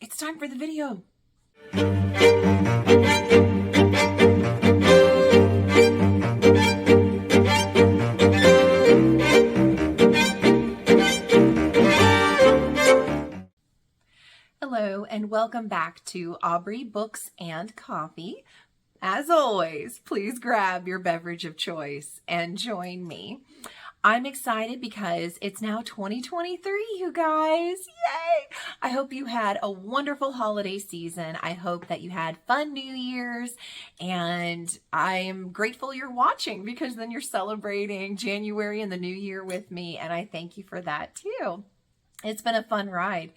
it's time for the video. Hello and welcome back to Aubrey Books and Coffee. As always, please grab your beverage of choice and join me. I'm excited because it's now 2023, you guys. Yay! I hope you had a wonderful holiday season. I hope that you had fun New Year's, and I'm grateful you're watching because then you're celebrating January and the New Year with me, and I thank you for that too. It's been a fun ride.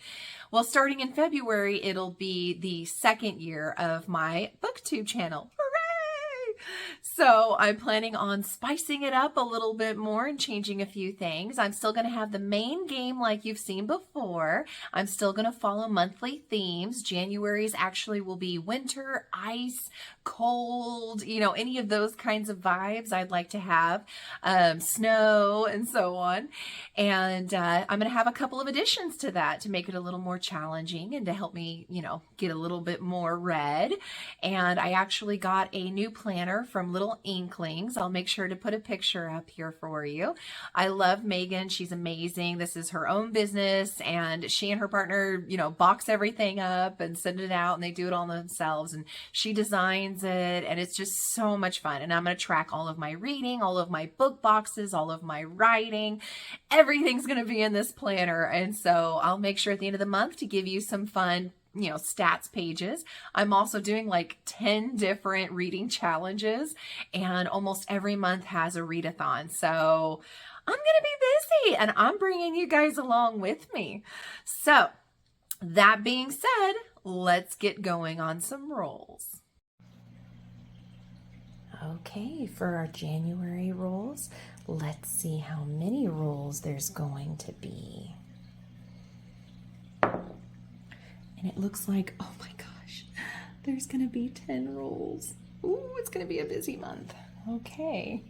Well, starting in February, it'll be the second year of my BookTube channel. Hooray! So I'm planning on spicing it up a little bit more and changing a few things. I'm still going to have the main game like you've seen before. I'm still going to follow monthly themes. January's actually will be winter, ice, cold, any of those kinds of vibes I'd like to have, snow and so on. And I'm going to have a couple of additions to that to make it a little more challenging and to help me, get a little bit more read. And I actually got a new planner from Little Inklings. I'll make sure to put a picture up here for you. I love Megan. She's amazing. This is her own business, and she and her partner, box everything up and send it out, and they do it all themselves. And she designs it, and it's just so much fun. And I'm going to track all of my reading, all of my book boxes, all of my writing. Everything's going to be in this planner. And so I'll make sure at the end of the month to give you some fun stats pages. I'm also doing like 10 different reading challenges, and almost every month has a readathon. So I'm going to be busy, and I'm bringing you guys along with me. So that being said, let's get going on some rolls. Okay, for our January rolls, let's see how many rolls there's going to be. And it looks like, oh my gosh, there's going to be 10 rolls. Ooh, it's going to be a busy month. Okay.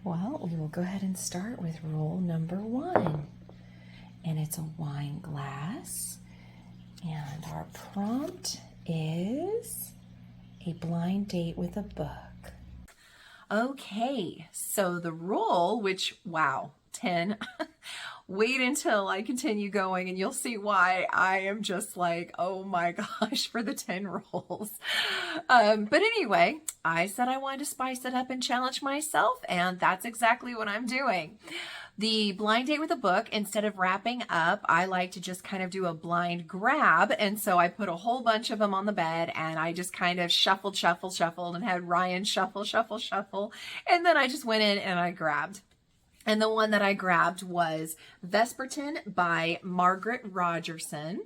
Well, we will go ahead and start with roll number 1. And it's a wine glass. And our prompt is a blind date with a book. Okay, so the roll, which, wow, 10. Wait until I continue going and you'll see why I am just like, oh my gosh, for the 10 rolls. But anyway, I said I wanted to spice it up and challenge myself, and that's exactly what I'm doing. The blind date with a book, instead of wrapping up, I like to just kind of do a blind grab. And so I put a whole bunch of them on the bed, and I just kind of shuffled, and had Ryan shuffle. And then I just went in and I grabbed. And the one that I grabbed was Vespertine by Margaret Rogerson.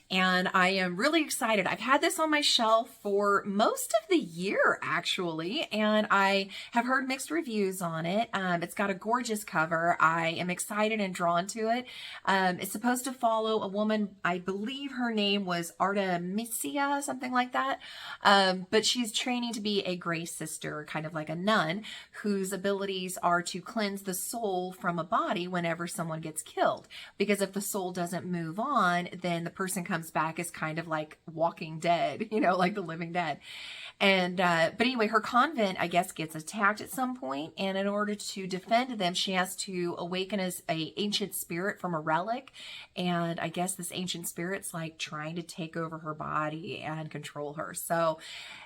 And I am really excited. I've had this on my shelf for most of the year, actually, and I have heard mixed reviews on it. It's got a gorgeous cover. I am excited and drawn to it. It's supposed to follow a woman, I believe her name was Artemisia, something like that. But she's training to be a Grey Sister, kind of like a nun, whose abilities are to cleanse the soul from a body whenever someone gets killed. Because if the soul doesn't move on, then the person comes back as kind of like Walking Dead, like the living dead. And but anyway, her convent, I guess, gets attacked at some point, and in order to defend them, she has to awaken as a ancient spirit from a relic. And I guess this ancient spirit's like trying to take over her body and control her. So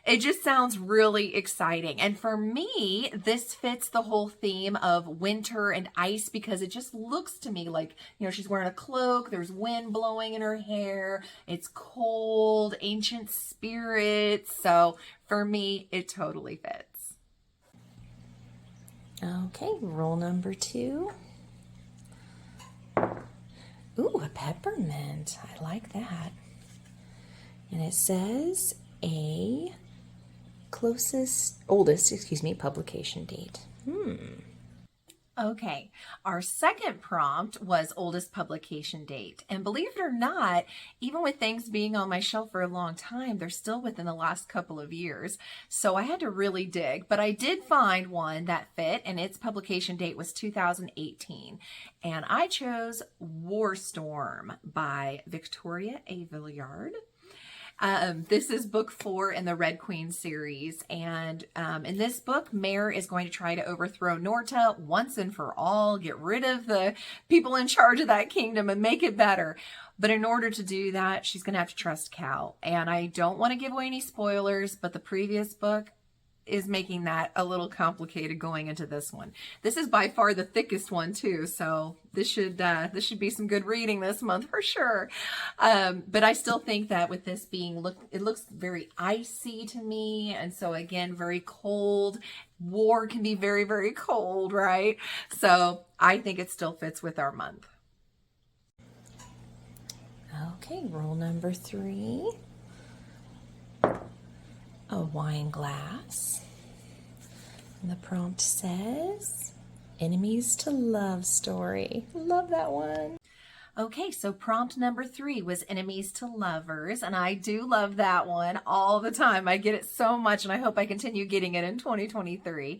it just sounds really exciting. And for me, this fits the whole theme of winter and ice, because it just looks to me like, she's wearing a cloak, there's wind blowing in her hair, it's cold, ancient spirits. So for me, it totally fits. Okay, roll number 2. Ooh, a peppermint. I like that. And it says a oldest publication date. Okay, our second prompt was oldest publication date. And believe it or not, even with things being on my shelf for a long time, they're still within the last couple of years. So I had to really dig, but I did find one that fit, and its publication date was 2018. And I chose War Storm by Victoria A. Villiard. This is book 4 in the Red Queen series. And in this book, Mare is going to try to overthrow Norta once and for all, get rid of the people in charge of that kingdom and make it better. But in order to do that, she's going to have to trust Cal. And I don't want to give away any spoilers, but the previous book is making that a little complicated going into this one. This is by far the thickest one too, so this should be some good reading this month for sure. But I still think that with this being it looks very icy to me, and so again, very cold. War can be very, very cold, right? So I think it still fits with our month. Okay, roll number 3. A wine glass. And the prompt says, enemies to love story. Love that one. Okay, so prompt number 3 was enemies to lovers, and I do love that one all the time. I get it so much, and I hope I continue getting it in 2023.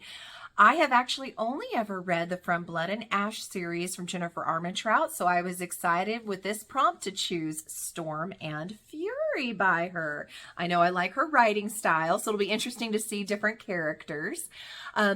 I have actually only ever read the From Blood and Ash series from Jennifer Armentrout, so I was excited with this prompt to choose Storm and Fury by her. I know I like her writing style, so it'll be interesting to see different characters.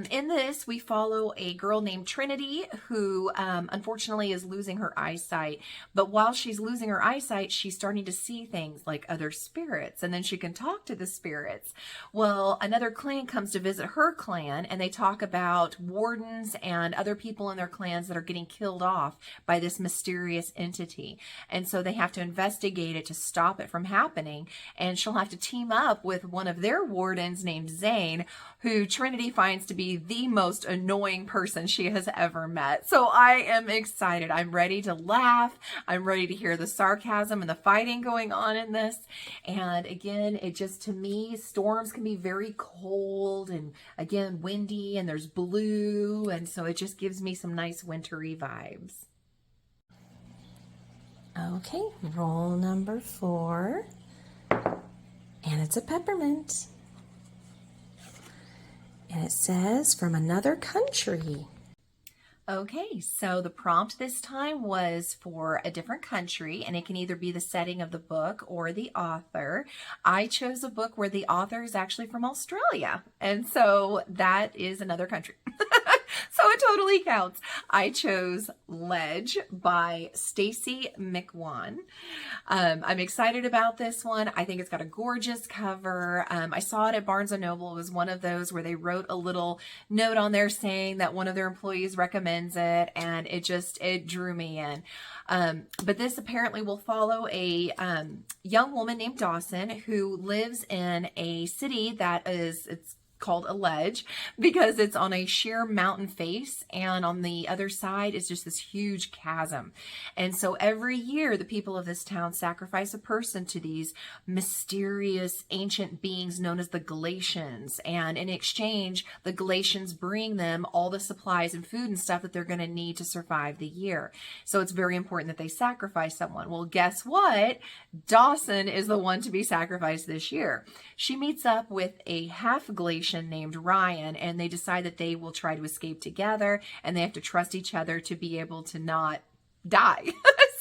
In this, we follow a girl named Trinity who unfortunately is losing her eyesight. But while she's losing her eyesight, she's starting to see things like other spirits, and then she can talk to the spirits. Well, another clan comes to visit her clan, and they talk about wardens and other people in their clans that are getting killed off by this mysterious entity. And so they have to investigate it to stop it from happening. And she'll have to team up with one of their wardens named Zane, who Trinity finds to be the most annoying person she has ever met. So I am excited. I'm ready to laugh. I'm ready to hear the sarcasm and the fighting going on in this. And again, it just, to me, storms can be very cold and again, windy, and there's blue. And so it just gives me some nice wintry vibes. Okay, roll number 4. And it's a peppermint. And it says, from another country. Okay, so the prompt this time was for a different country, and it can either be the setting of the book or the author. I chose a book where the author is actually from Australia, and so that is another country. So it totally counts. I chose Ledge by Stacy McWan. I'm excited about this one. I think it's got a gorgeous cover. I saw it at Barnes & Noble. It was one of those where they wrote a little note on there saying that one of their employees recommends it, and it drew me in. But this apparently will follow a young woman named Dawson who lives in a city that it's called a ledge because it's on a sheer mountain face, and on the other side is just this huge chasm. And so every year the people of this town sacrifice a person to these mysterious ancient beings known as the Galatians, and in exchange the Galatians bring them all the supplies and food and stuff that they're going to need to survive the year. So it's very important that they sacrifice someone. Well, guess what? Dawson is the one to be sacrificed this year. She meets up with a half Galatian named Ryan, and they decide that they will try to escape together, and they have to trust each other to be able to not die.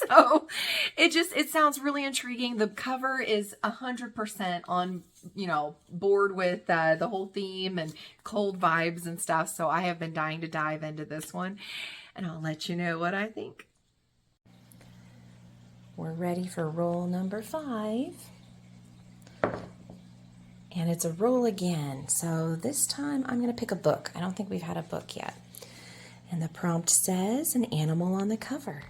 So it sounds really intriguing. The cover is 100% on, board with the whole theme and cold vibes and stuff. So I have been dying to dive into this one, and I'll let you know what I think. We're ready for roll number 5. And it's a roll again. So this time I'm going to pick a book. I don't think we've had a book yet. And the prompt says, an animal on the cover.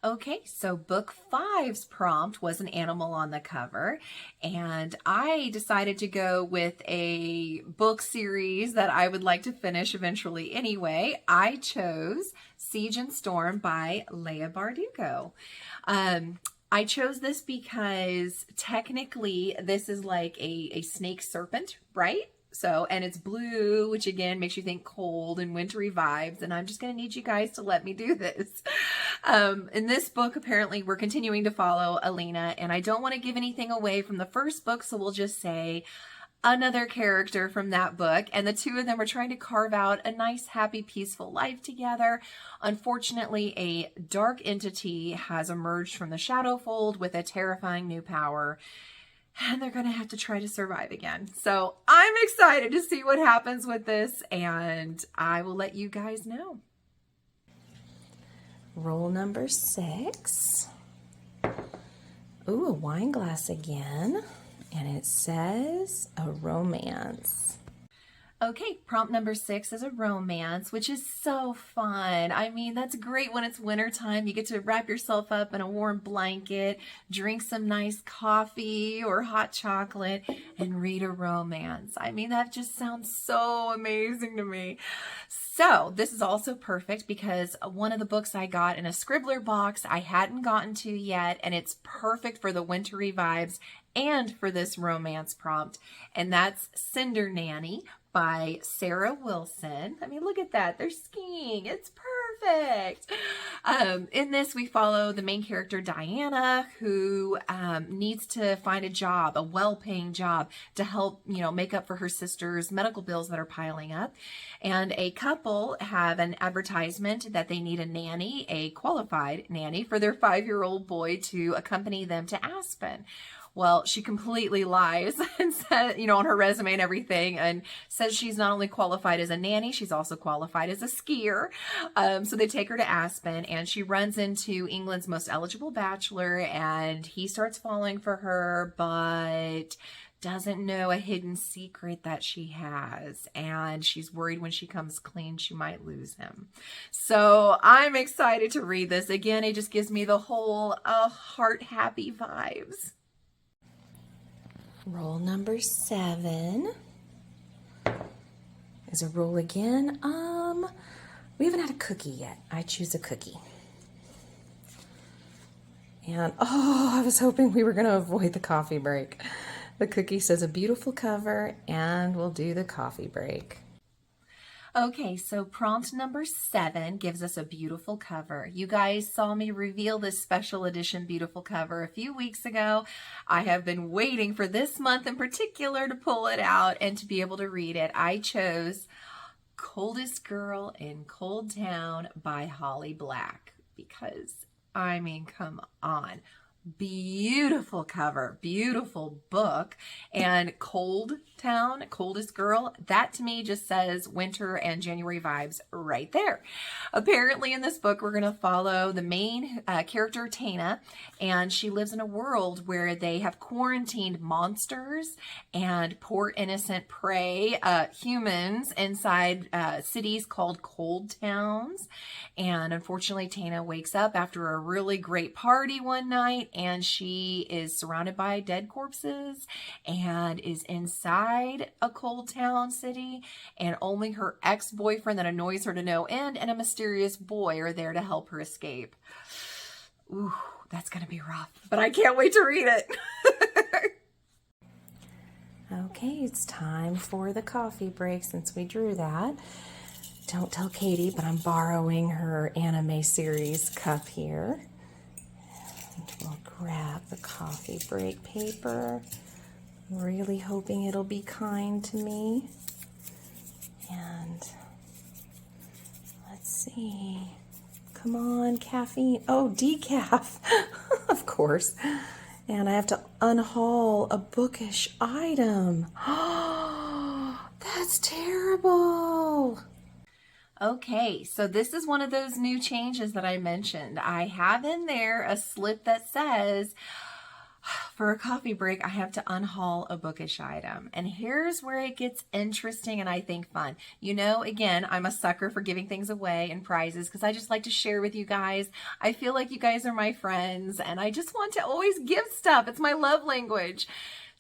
Okay, so book 5's prompt was an animal on the cover, and I decided to go with a book series that I would like to finish eventually anyway. I chose Siege and Storm by Leigh Bardugo. I chose this because technically this is like a snake serpent, right? So, and it's blue, which again makes you think cold and wintry vibes. And I'm just going to need you guys to let me do this. In this book, apparently we're continuing to follow Alina, and I don't want to give anything away from the first book. So we'll just say another character from that book, and the two of them are trying to carve out a nice, happy, peaceful life together. Unfortunately, a dark entity has emerged from the shadow fold with a terrifying new power, and they're going to have to try to survive again. So I'm excited to see what happens with this, and I will let you guys know. Roll number 6. Ooh, a wine glass again. And it says a romance. Okay, prompt number 6 is a romance, which is so fun. I mean, that's great when it's wintertime. You get to wrap yourself up in a warm blanket, drink some nice coffee or hot chocolate, and read a romance. I mean, that just sounds so amazing to me. So this is also perfect because one of the books I got in a Scribbler box I hadn't gotten to yet, and it's perfect for the wintry vibes and for this romance prompt, and that's Cinder Nanny by Sarah Wilson. I mean, look at that. They're skiing. It's perfect. In this, we follow the main character, Diana, who needs to find a job, a well-paying job to help, make up for her sister's medical bills that are piling up. And a couple have an advertisement that they need a nanny, a qualified nanny, for their 5-year-old boy to accompany them to Aspen. Well, she completely lies and says, on her resume and everything, and says she's not only qualified as a nanny, she's also qualified as a skier. So they take her to Aspen, and she runs into England's most eligible bachelor, and he starts falling for her, but doesn't know a hidden secret that she has, and she's worried when she comes clean she might lose him. So I'm excited to read this. Again, it just gives me the whole heart happy vibes. Roll number 7 is a roll again. We haven't had a cookie yet. I choose a cookie. And I was hoping we were going to avoid the coffee break. The cookie says a beautiful cover, and we'll do the coffee break. Okay, so prompt number 7 gives us a beautiful cover. You guys saw me reveal this special edition beautiful cover a few weeks ago. I have been waiting for this month in particular to pull it out and to be able to read it. I chose Coldest Girl in Cold Town by Holly Black because, I mean, come on. Beautiful cover, beautiful book, and Cold Town, Coldest Girl, that to me just says winter and January vibes right there. Apparently in this book we're going to follow the main character, Tana, and she lives in a world where they have quarantined monsters and poor innocent prey, humans inside cities called cold towns. And unfortunately Tana wakes up after a really great party one night, and she is surrounded by dead corpses and is inside a cold town city, and only her ex-boyfriend that annoys her to no end and a mysterious boy are there to help her escape. Ooh, that's gonna be rough, but I can't wait to read it. Okay, it's time for the coffee break since we drew that. Don't tell Katie, but I'm borrowing her anime series cup here. And we'll grab the coffee break paper. Really hoping it'll be kind to me. And let's see. Come on, caffeine. Oh, decaf. Of course. And I have to unhaul a bookish item. That's terrible. Okay, so this is one of those new changes that I mentioned. I have in there a slip that says, for a coffee break, I have to unhaul a bookish item. And here's where it gets interesting and I think fun. Again, I'm a sucker for giving things away and prizes because I just like to share with you guys. I feel like you guys are my friends and I just want to always give stuff. It's my love language.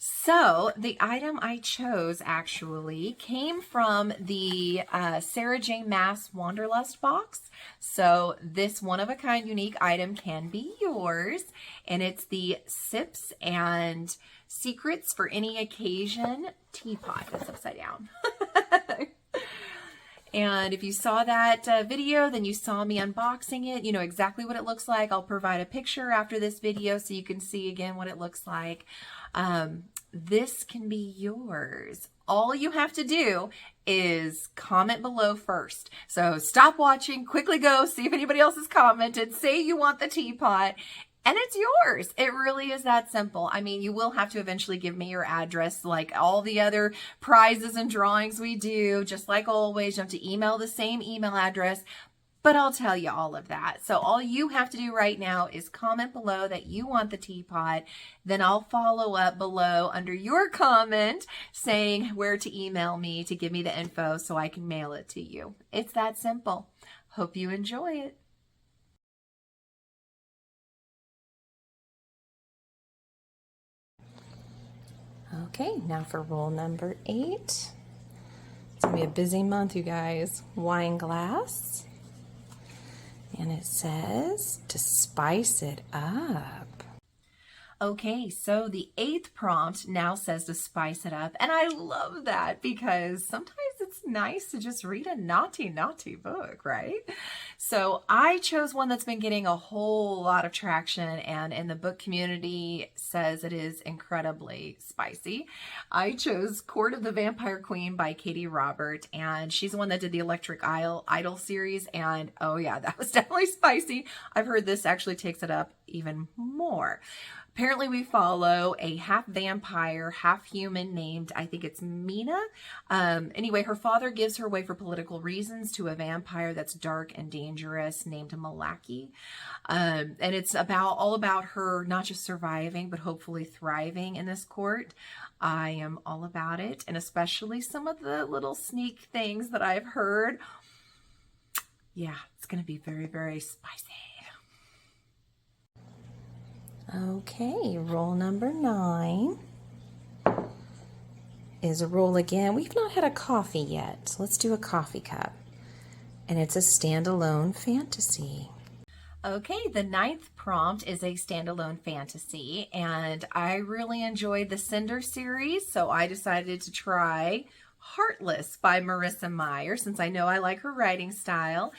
So the item I chose actually came from the Sarah J. Maas Wanderlust box. So this one-of-a-kind unique item can be yours, and it's the Sips and Secrets for Any Occasion teapot. That's upside down. And if you saw that video, then you saw me unboxing it. You know exactly what it looks like. I'll provide a picture after this video so you can see again what it looks like. This can be yours. All you have to do is comment below first. So stop watching, quickly go see if anybody else has commented, say you want the teapot, and it's yours. It really is that simple. I mean, you will have to eventually give me your address like all the other prizes and drawings we do. Just like always, you have to email the same email address, but I'll tell you all of that. So all you have to do right now is comment below that you want the teapot. Then I'll follow up below under your comment saying where to email me to give me the info so I can mail it to you. It's that simple. Hope you enjoy it. Okay, now for roll number 8. It's going to be a busy month, you guys. Wine glass. And it says to spice it up. Okay, so the 8th prompt now says to spice it up. And I love that because sometimes it's nice to just read a naughty, naughty book, right? So I chose one that's been getting a whole lot of traction and in the book community says it is incredibly spicy. I chose Court of the Vampire Queen by Katie Robert, and she's the one that did the Electric Idol series. And oh yeah, that was definitely spicy. I've heard this actually takes it up even more. Apparently we follow a half vampire, half human named, I think it's Mina. Anyway, her father gives her away for political reasons to a vampire that's dark and dangerous named Malaki. And it's all about her not just surviving, but hopefully thriving in this court. I am all about it. And especially some of the little sneak things that I've heard. Yeah, it's going to be very, very spicy. Okay, roll number 9 is a roll again. We've not had a coffee yet, so let's do a coffee cup. And it's a standalone fantasy. Okay, the 9th prompt is a standalone fantasy, and I really enjoyed the Cinder series, so I decided to try Heartless by Marissa Meyer, since I know I like her writing style.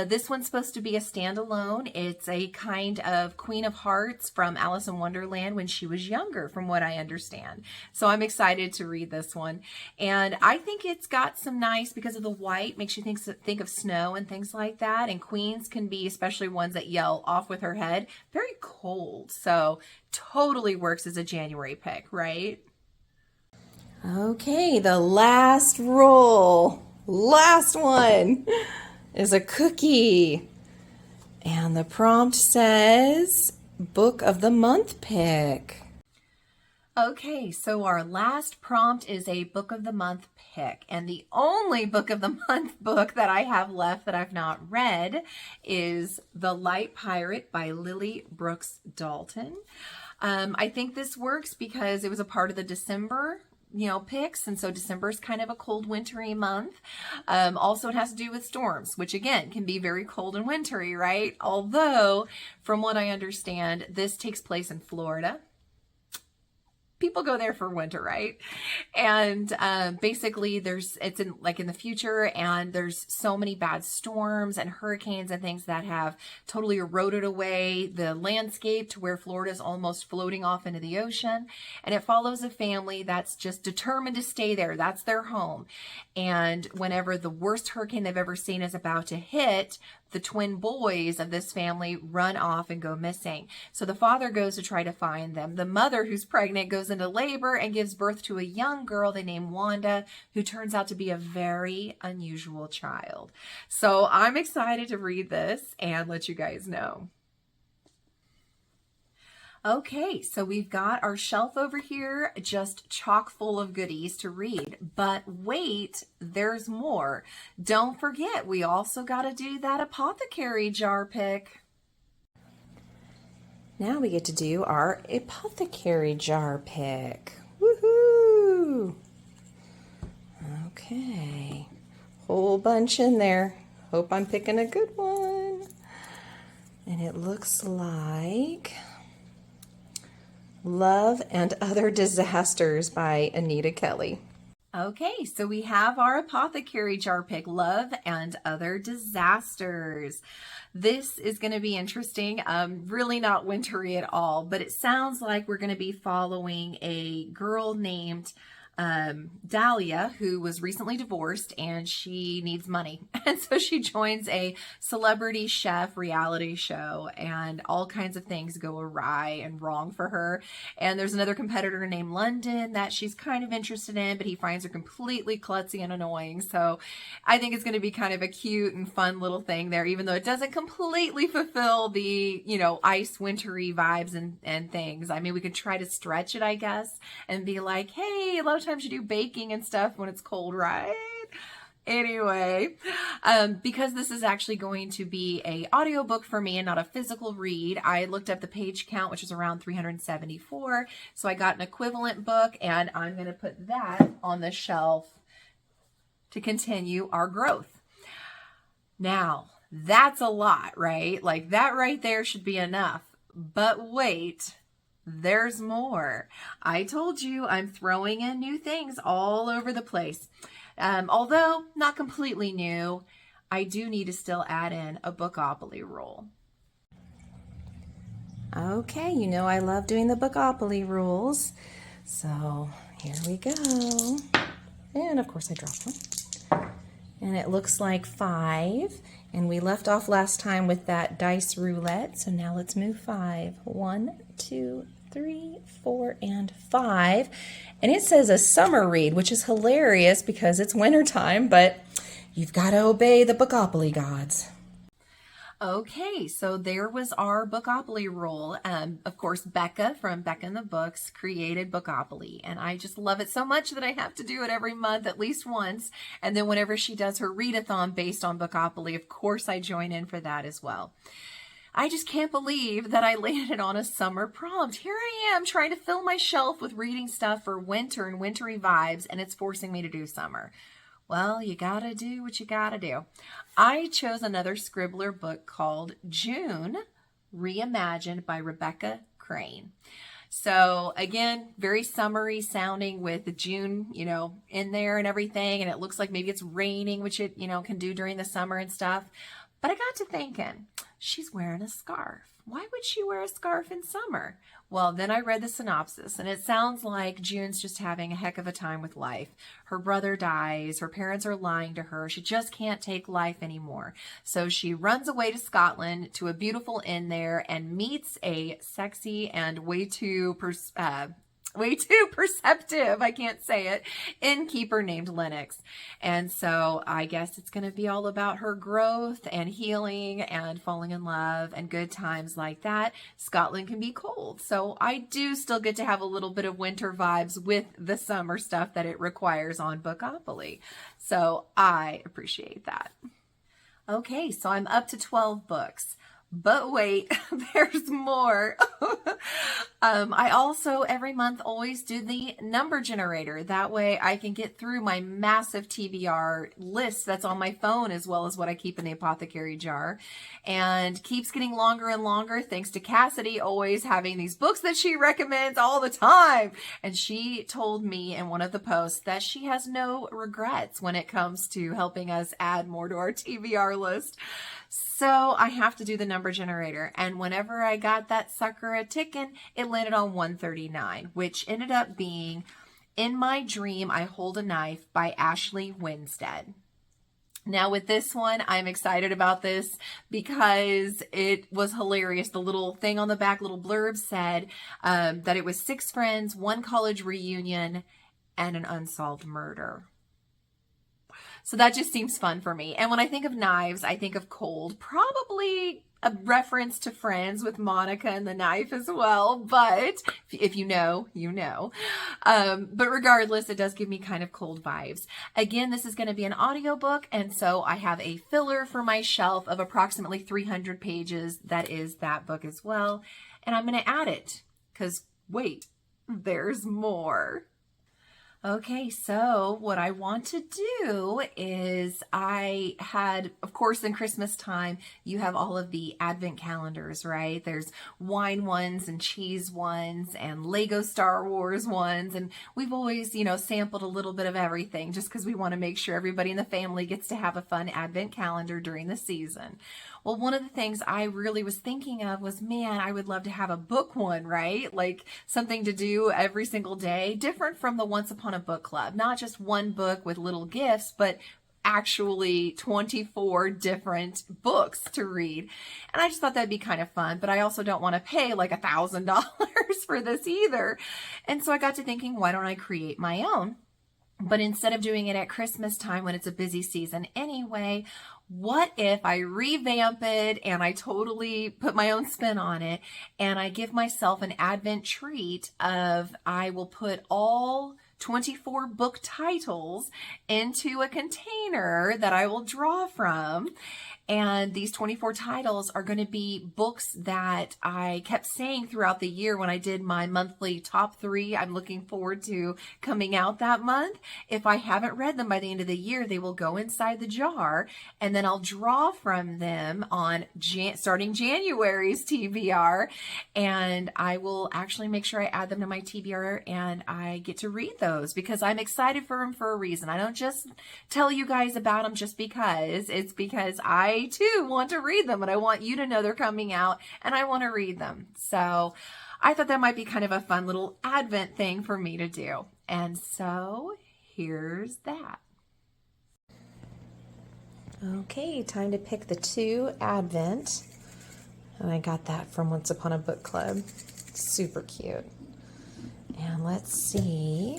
This one's supposed to be a standalone. It's a kind of Queen of Hearts from Alice in Wonderland when she was younger, from what I understand. So I'm excited to read this one. And I think it's got some nice, because of the white, makes you think of snow and things like that. And queens can be, especially ones that yell off with her head, very cold. So totally works as a January pick, right? Okay, the last roll, last one, is a cookie. And the prompt says, Book of the Month pick. Okay, so our last prompt is a Book of the Month pick. And the only Book of the Month book that I have left that I've not read is The Light Pirate by Lily Brooks Dalton. I think this works because it was a part of the December picks, and so December is kind of a cold wintry month. Also it has to do with storms, which again can be very cold and wintry, right? Although from what I understand, this takes place in Florida. People go there for winter, right? And basically it's in the future, and there's so many bad storms and hurricanes and things that have totally eroded away the landscape to where Florida is almost floating off into the ocean. And it follows a family that's just determined to stay there. That's their home. And whenever the worst hurricane they've ever seen is about to hit, the twin boys of this family run off and go missing. So the father goes to try to find them. The mother, who's pregnant, goes into labor and gives birth to a young girl they name Wanda, who turns out to be a very unusual child. So I'm excited to read this and let you guys know. Okay, so we've got our shelf over here just chock full of goodies to read. But wait, there's more. Don't forget, we also got to do that apothecary jar pick. Now we get to do our apothecary jar pick. Woohoo! Okay, whole bunch in there. Hope I'm picking a good one. And it looks like Love and Other Disasters by Anita Kelly. Okay, so we have our apothecary jar pick, Love and Other Disasters. This is going to be interesting. Really not wintry at all, but it sounds like we're going to be following a girl named Dahlia, who was recently divorced and she needs money. And so she joins a celebrity chef reality show and all kinds of things go awry and wrong for her. And there's another competitor named London that she's kind of interested in, but he finds her completely klutzy and annoying. So I think it's going to be kind of a cute and fun little thing there, even though it doesn't completely fulfill the, ice wintry vibes and things. I mean, we could try to stretch it, I guess, and be like, hey, a lot of times you do baking and stuff when it's cold, right? Anyway, because this is actually going to be a audiobook for me and not a physical read, I looked up the page count, which is around 374. So I got an equivalent book and I'm going to put that on the shelf to continue our growth. Now, that's a lot, right? Like that right there should be enough. But wait, there's more. I told you I'm throwing in new things all over the place. Although not completely new, I do need to still add in a Bookopoly rule. Okay, I love doing the Bookopoly rules. So here we go. And of course I dropped one. And it looks like 5. And we left off last time with that dice roulette. So now let's move 5. 1, 2, 3, 4, and 5. And it says a summer read, which is hilarious because it's wintertime, but you've got to obey the Bookopoly gods. Okay, so there was our Bookopoly rule. Of course, Becca from Becca and the Books created Bookopoly, and I just love it so much that I have to do it every month at least once. And then whenever she does her readathon based on Bookopoly, of course I join in for that as well. I just can't believe that I landed on a summer prompt. Here I am trying to fill my shelf with reading stuff for winter and wintry vibes, and it's forcing me to do summer. Well, you gotta do what you gotta do. I chose another Scribbler book called June, Reimagined by Rebecca Crane. So again, very summery sounding with June, in there and everything. And it looks like maybe it's raining, which it, can do during the summer and stuff. But I got to thinking, she's wearing a scarf. Why would she wear a scarf in summer? Well, then I read the synopsis, and it sounds like June's just having a heck of a time with life. Her brother dies, her parents are lying to her, she just can't take life anymore. So she runs away to Scotland to a beautiful inn there and meets a sexy and way too perceptive, I can't say it, innkeeper named Lennox. And so I guess it's going to be all about her growth and healing and falling in love and good times like that. Scotland can be cold, so I do still get to have a little bit of winter vibes with the summer stuff that it requires on Bookopoly. So I appreciate that. Okay, so I'm up to 12 books. But wait, there's more. I also every month always do the number generator. That way I can get through my massive TBR list that's on my phone as well as what I keep in the apothecary jar, and keeps getting longer and longer thanks to Cassidy always having these books that she recommends all the time. And she told me in one of the posts that she has no regrets when it comes to helping us add more to our TBR list. So I have to do the number generator. And whenever I got that sucker a ticking, it landed on 139, which ended up being In My Dream, I Hold a Knife by Ashley Winstead. Now with this one, I'm excited about this because it was hilarious. The little thing on the back, little blurb said that it was 6 friends, 1 college reunion, and an unsolved murder. So that just seems fun for me. And when I think of knives, I think of cold. Probably a reference to Friends with Monica and the knife as well. But if you know, you know. But regardless, it does give me kind of cold vibes. Again, this is going to be an audiobook. And so I have a filler for my shelf of approximately 300 pages. That is that book as well. And I'm going to add it because wait, there's more. Okay, so what I want to do is I had, of course, in Christmas time, you have all of the advent calendars, right? There's wine ones and cheese ones and Lego Star Wars ones. And we've always, sampled a little bit of everything just because we want to make sure everybody in the family gets to have a fun advent calendar during the season. Well, one of the things I really was thinking of was, man, I would love to have a book one, right? Like something to do every single day, different from the Once Upon a Book Club. Not just one book with little gifts, but actually 24 different books to read. And I just thought that'd be kind of fun, but I also don't want to pay like $1,000 for this either. And so I got to thinking, why don't I create my own? But instead of doing it at Christmas time when it's a busy season anyway, what if I revamp it and I totally put my own spin on it and I give myself an Advent treat of I will put all 24 book titles into a container that I will draw from. And these 24 titles are going to be books that I kept saying throughout the year when I did my monthly top 3 I'm looking forward to coming out that month. If I haven't read them by the end of the year, they will go inside the jar, and then I'll draw from them on starting January's TBR, and I will actually make sure I add them to my TBR and I get to read those because I'm excited for them for a reason. I don't just tell you guys about them just because. It's because I too want to read them and I want you to know they're coming out and I want to read them. So I thought that might be kind of a fun little Advent thing for me to do. And so here's that. Okay, time to pick the 2 Advent. And I got that from Once Upon a Book Club. Super cute. And let's see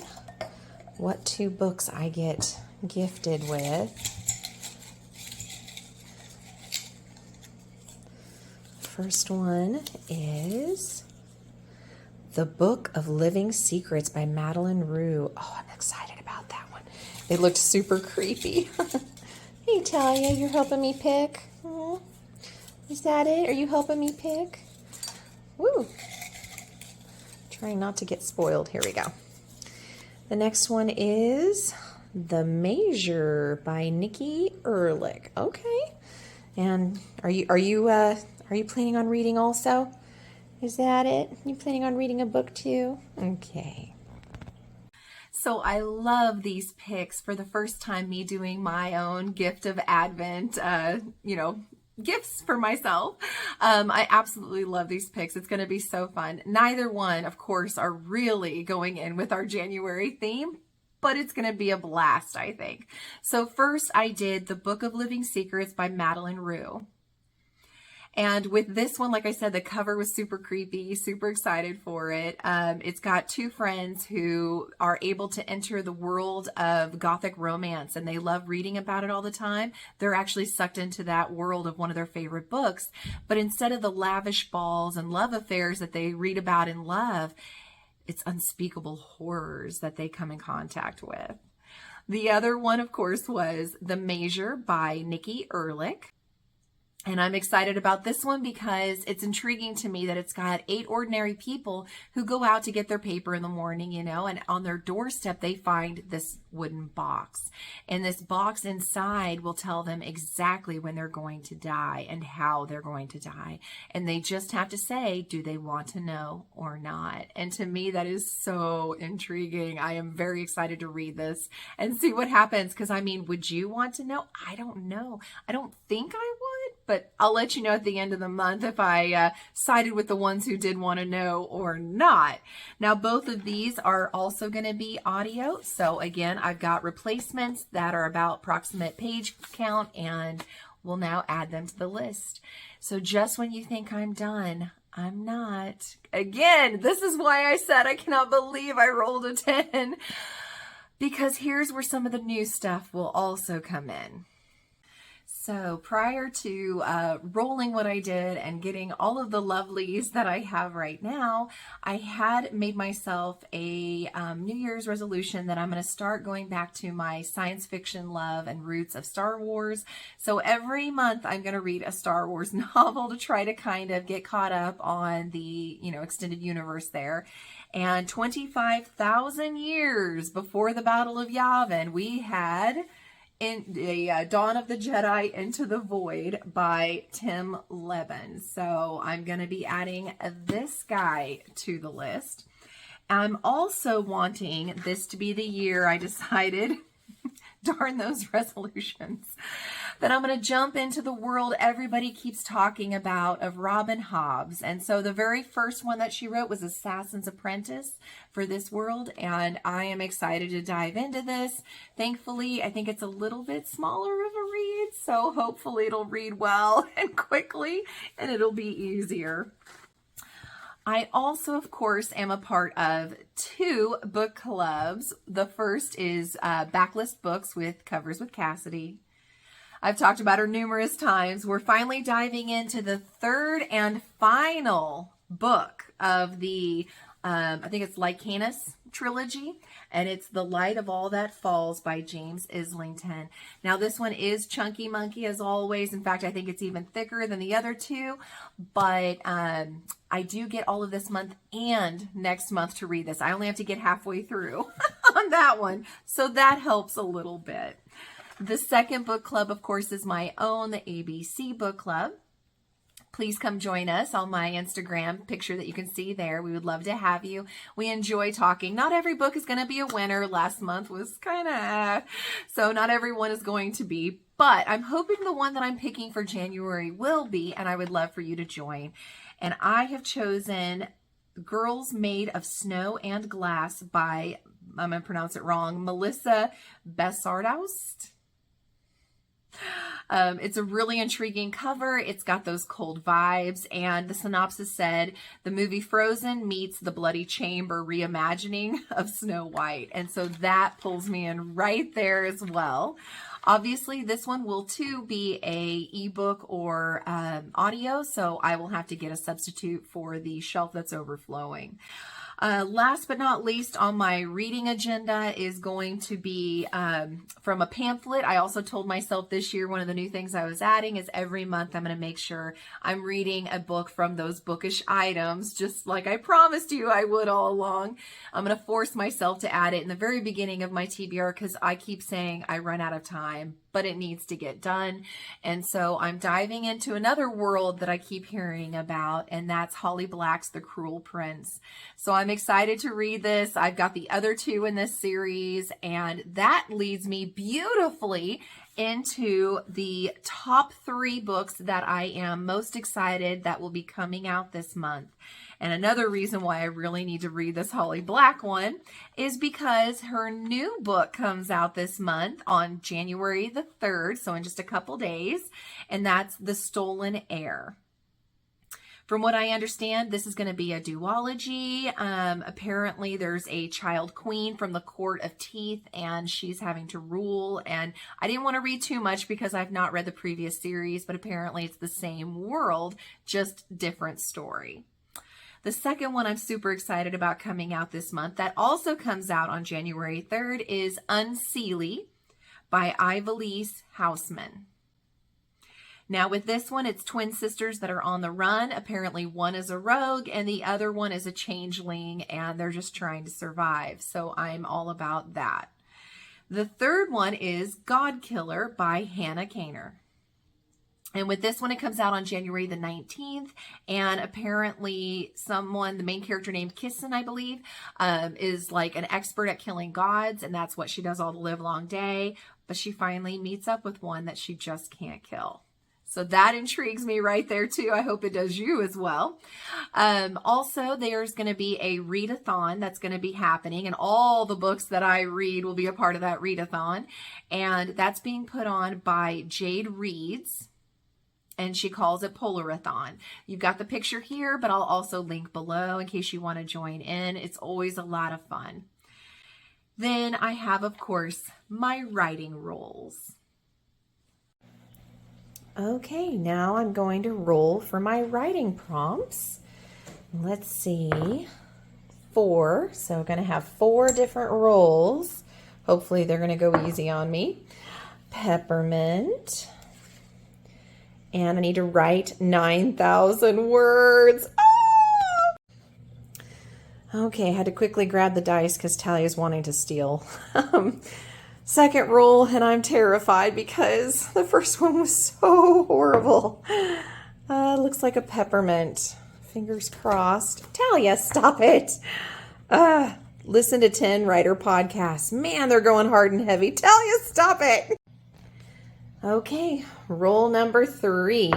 what 2 books I get gifted with. First one is The Book of Living Secrets by Madeleine Roux. Oh, I'm excited about that one. It looked super creepy. Hey, Talia, you're helping me pick? Is that it? Are you helping me pick? Woo! Trying not to get spoiled. Here we go. The next one is The Measure by Nikki Ehrlich. Okay. And are you planning on reading also? Is that it? You planning on reading a book too? Okay. So I love these picks. For the first time, me doing my own gift of Advent, gifts for myself. I absolutely love these picks. It's going to be so fun. Neither one, of course, are really going in with our January theme, but it's going to be a blast, I think. So first I did The Book of Living Secrets by Madeleine Roux. And with this one, like I said, the cover was super creepy, super excited for it. It's got 2 friends who are able to enter the world of Gothic romance, and they love reading about it all the time. They're actually sucked into that world of one of their favorite books. But instead of the lavish balls and love affairs that they read about and love, it's unspeakable horrors that they come in contact with. The other one, of course, was The Measure by Nikki Ehrlich. And I'm excited about this one because it's intriguing to me that it's got 8 ordinary people who go out to get their paper in the morning, and on their doorstep they find this wooden box. And this box inside will tell them exactly when they're going to die and how they're going to die. And they just have to say, do they want to know or not? And to me, that is so intriguing. I am very excited to read this and see what happens. Because, would you want to know? I don't know. I don't think I would. But I'll let you know at the end of the month if I sided with the ones who did want to know or not. Now, both of these are also going to be audio. So again, I've got replacements that are about approximate page count, and we'll now add them to the list. So just when you think I'm done, I'm not. Again, this is why I said I cannot believe I rolled a 10. Because here's where some of the new stuff will also come in. So prior to rolling what I did and getting all of the lovelies that I have right now, I had made myself a New Year's resolution that I'm going to start going back to my science fiction love and roots of Star Wars. So every month I'm going to read a Star Wars novel to try to kind of get caught up on the, extended universe there. And 25,000 years before the Battle of Yavin, we had in the Dawn of the Jedi Into the Void by Tim Levin. So I'm going to be adding this guy to the list. I'm also wanting this to be the year I decided, darn those resolutions, that I'm going to jump into the world everybody keeps talking about of Robin Hobbs. And so the very first one that she wrote was Assassin's Apprentice for this world, and I am excited to dive into this. Thankfully, I think it's a little bit smaller of a read, so hopefully it'll read well and quickly, and it'll be easier. I also, of course, am a part of 2 book clubs. The first is Backlist Books with Covers with Cassidy. I've talked about her numerous times. We're finally diving into the 3rd and final book of the, I think it's Lycanus trilogy, and it's The Light of All That Falls by James Islington. Now, this one is chunky monkey as always. In fact, I think it's even thicker than the other 2, but I do get all of this month and next month to read this. I only have to get halfway through on that one, so that helps a little bit. The second book club, of course, is my own, the ABC Book Club. Please come join us on my Instagram picture that you can see there. We would love to have you. We enjoy talking. Not every book is going to be a winner. Last month was kind of, so not everyone is going to be, but I'm hoping the one that I'm picking for January will be, and I would love for you to join. And I have chosen Girls Made of Snow and Glass by, I'm going to pronounce it wrong, Melissa Besardoust. It's a really intriguing cover. It's got those cold vibes, and the synopsis said the movie Frozen meets the Bloody Chamber reimagining of Snow White. And so that pulls me in right there as well. Obviously, this one will too be a ebook or audio, so I will have to get a substitute for the shelf that's overflowing. Last but not least on my reading agenda is going to be from a pamphlet. I also told myself this year one of the new things I was adding is every month I'm going to make sure I'm reading a book from those bookish items, just like I promised you I would all along. I'm going to force myself to add it in the very beginning of my TBR because I keep saying I run out of time, but it needs to get done. And so I'm diving into another world that I keep hearing about, and that's Holly Black's The Cruel Prince. So I'm excited to read this. I've got the other 2 in this series, and that leads me beautifully into the top 3 books that I am most excited that will be coming out this month. And another reason why I really need to read this Holly Black one is because her new book comes out this month on January the 3rd, so in just a couple days, and that's The Stolen Heir. From what I understand, this is going to be a duology. Apparently, there's a child queen from the Court of Teeth, and she's having to rule. And I didn't want to read too much because I've not read the previous series, but apparently it's the same world, just different story. The second one I'm super excited about coming out this month that also comes out on January 3rd is Unseelie by Ivelisse Hausman. Now with this one, it's twin sisters that are on the run. Apparently one is a rogue and the other one is a changeling, and they're just trying to survive. So I'm all about that. The third one is God Killer by Hannah Kaner. And with this one, it comes out on January the 19th. And apparently someone, the main character named Kissin, I believe, is like an expert at killing gods. And that's what she does all the live long day. But she finally meets up with one that she just can't kill. So that intrigues me right there too. I hope it does you as well. Also, there's going to be a readathon that's going to be happening, and all the books that I read will be a part of that readathon. And that's being put on by JadeyRaeReads, and she calls it Polarathon. You've got the picture here, but I'll also link below in case you want to join in. It's always a lot of fun. Then I have, of course, my writing roles. Okay, now I'm going to roll for my writing prompts. Let's see. 4. So I'm going to have 4 different rolls. Hopefully they're going to go easy on me. Peppermint. And I need to write 9,000 words. Okay, I had to quickly grab the dice because Talia's wanting to steal. Second roll, and I'm terrified because the first one was so horrible. Looks like a peppermint. Fingers crossed. Talia, stop it. Listen to 10 writer podcasts. Man, they're going hard and heavy. Talia, stop it. Okay, roll number 3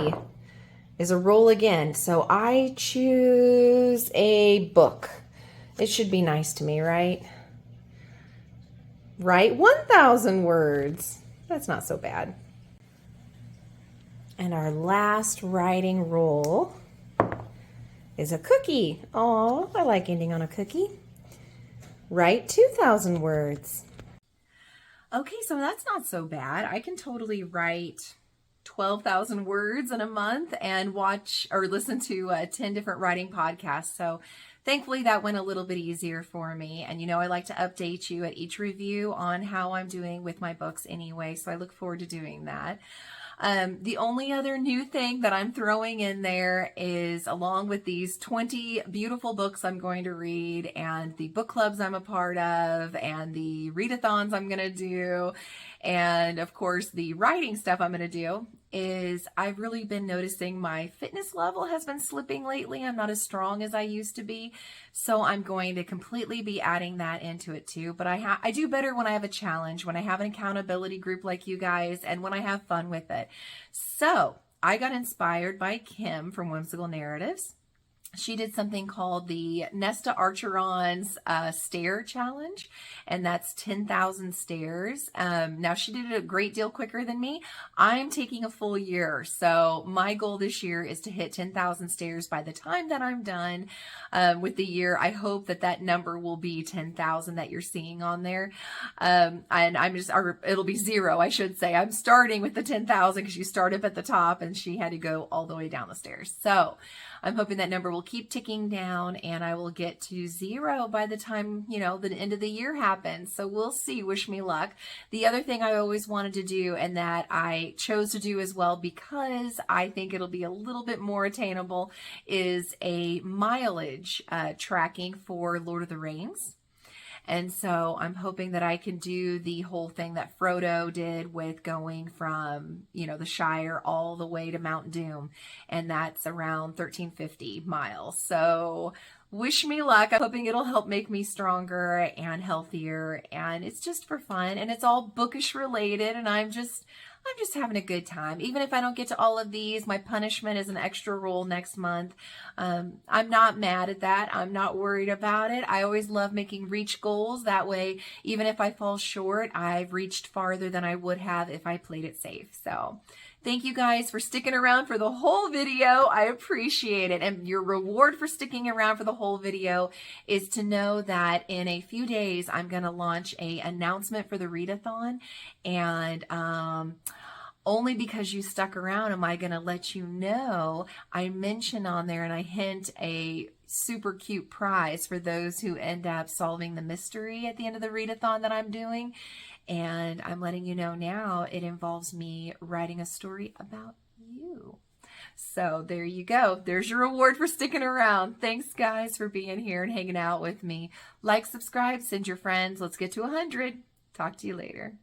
is a roll again. So I choose a book. It should be nice to me, right? Write 1,000 words. That's not so bad. And our last writing roll is a cookie. Oh, I like ending on a cookie. Write 2,000 words. Okay, so that's not so bad. I can totally write 12,000 words in a month and watch or listen to 10 different writing podcasts. So thankfully that went a little bit easier for me. And I like to update you at each review on how I'm doing with my books anyway. So I look forward to doing that. The only other new thing that I'm throwing in there is, along with these 20 beautiful books I'm going to read and the book clubs I'm a part of and the readathons I'm going to do, and of course the writing stuff I'm going to do, is I've really been noticing my fitness level has been slipping lately. I'm not as strong as I used to be. So I'm going to completely be adding that into it too. But I do better when I have a challenge, when I have an accountability group like you guys, and when I have fun with it. So I got inspired by Kim from Whimsical Narratives. She did something called the Nesta Archeron's Stair Challenge, and that's 10,000 stairs. Now, she did it a great deal quicker than me. I'm taking a full year, so my goal this year is to hit 10,000 stairs by the time that I'm done with the year. I hope that that number will be 10,000 that you're seeing on there, and it'll be 0, I should say. I'm starting with the 10,000 because you start up at the top, and she had to go all the way down the stairs. So I'm hoping that number will keep ticking down and I will get to 0 by the time, the end of the year happens. So we'll see. Wish me luck. The other thing I always wanted to do, and that I chose to do as well because I think it'll be a little bit more attainable, is a mileage tracking for Lord of the Rings. And so I'm hoping that I can do the whole thing that Frodo did with going from, the Shire all the way to Mount Doom. And that's around 1,350 miles. So wish me luck. I'm hoping it'll help make me stronger and healthier. And it's just for fun. And it's all bookish related. And I'm just having a good time. Even if I don't get to all of these, my punishment is an extra roll next month. I'm not mad at that. I'm not worried about it. I always love making reach goals. That way, even if I fall short, I've reached farther than I would have if I played it safe. So thank you guys for sticking around for the whole video. I appreciate it. And your reward for sticking around for the whole video is to know that in a few days, I'm going to launch an announcement for the readathon. And only because you stuck around am I going to let you know. I mention on there and I hint a super cute prize for those who end up solving the mystery at the end of the readathon that I'm doing. And I'm letting you know now it involves me writing a story about you. So there you go. There's your reward for sticking around. Thanks, guys, for being here and hanging out with me. Like, subscribe, send your friends. Let's get to 100. Talk to you later.